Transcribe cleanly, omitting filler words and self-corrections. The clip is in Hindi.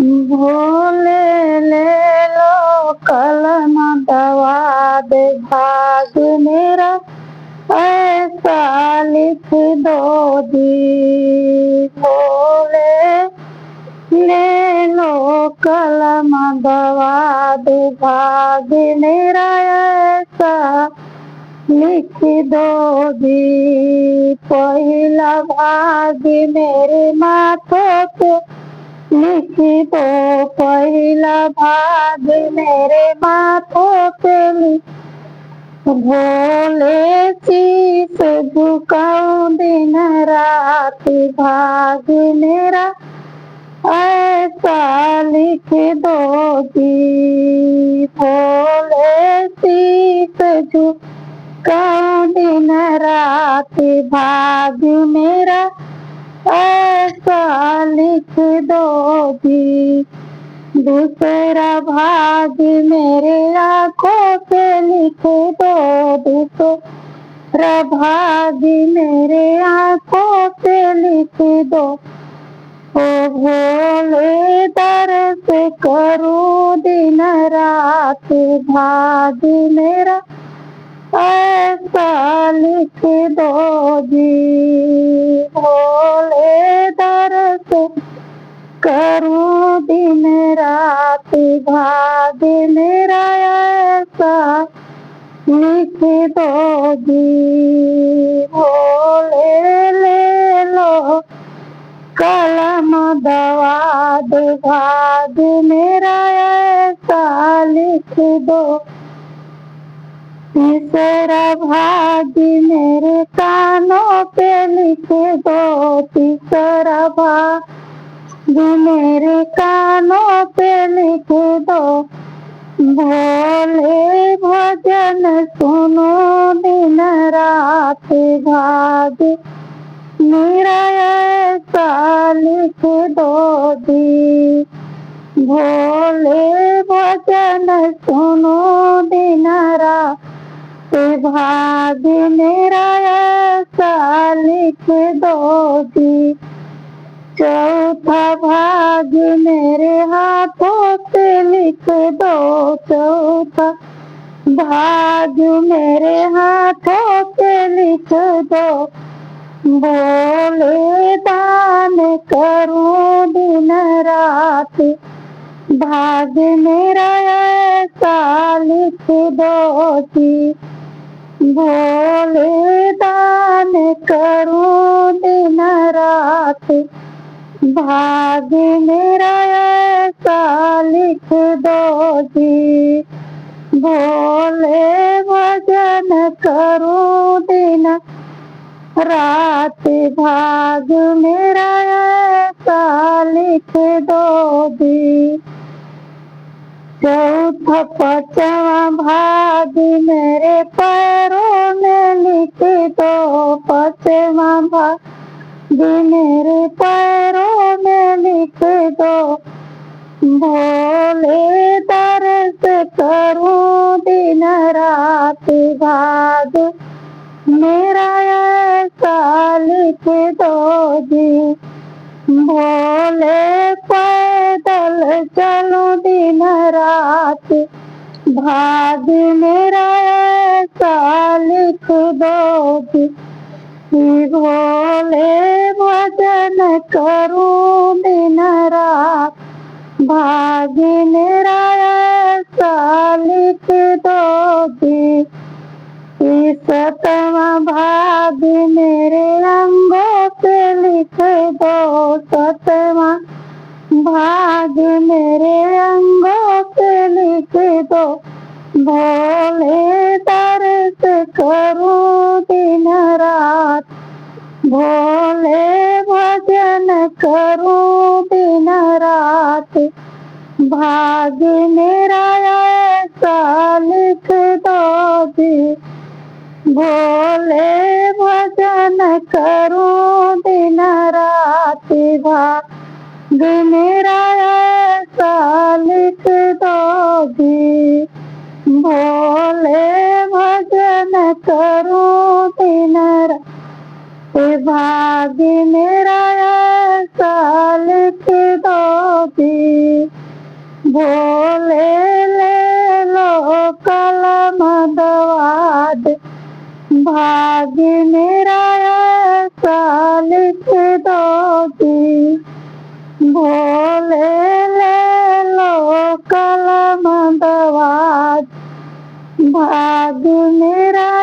भोले ले लो कलम दवा दे भाग मेरा, ऐसा लिख दो जी। भोले ले लो कलम दवा दे भाग मेरा, ऐसा लिख दो जी। पहला भाग मेरे माथे पे लिख दो, पहला भाग मेरे माथे पे लिख। भोले शीश झुकाऊं दिन रात, भाग मेरा ऐसा लिख दो जी। भोले शीश झुकाऊं दिन रात, भाग मेरा ऐसा लिख दो जी। दूसरा भाग मेरे आँखों पे लिख दो, दूसरा भाग मेरे आँखों पे लिख दो। ओ भोले दर्द करूं दिन रात, भाग मेरा ऐसा लिख दो जी। भोले दर्द करूं दिन रात, भाग मेरा ऐसा लिख दो जी। भोले ले लो कलम दवा दे भाग मेरा, ऐसा लिख दो। तीसरा भाग मेरे कानों पे लिख दो, तीसरा भाग मेरे कानों पे लिख दो। भोले भजन सुनो दिन रात, भाग मेरा ऐसा लिख दो जी। भोले भजन सुनो दिन रात, भाग मेरा ऐसा लिख दो जी। चौथा भाग मेरे हाथों से लिख दो, चौथा भाग मेरे हाथों से लिख दो। भोले दान करूं दिन रात, भाग मेरा ऐसा लिख दो जी। भोले दान करूं दिन रात, भाग मेरा ऐसा लिख दो जी। भोले भजन करूं दिन रात, भाग मेरा ऐसा लिख दो जी। चौथा पांचवा भाग मेरे पैरों में लिख दो, पांचवा भाग मेरे पैरों में लिख दो। भोले दर्द करूं दिन रात, भाग मेरा ऐसा लिख दो जी। भोले पैदल चलूं दिन रात, भाग मेरा ऐसा लिख दो जी। भोले भजन करूं दिन रात, भाग मेरा ऐसा लिख दो जी। सतवा भाग मेरे अंगों पे लिख दो, सतवा भाग मेरे अंगों पे लिख दो। भोले दर्द करूं दिन रात, भोले भजन करूं दिन रात, भाग मेरा ऐसा लिख दो जी। भोले भजन करूं दिन रात, भाग मेरा ऐसा लिख दो जी। भोले भजन करूं दिन रात, भाग मेरा ऐसा लिख दो जी। भोले ले लो कलम दवाद, भाग्य मेरा ऐसा लिख दो जी। भोले ले लो कलम दवाद, भाग्य मेरा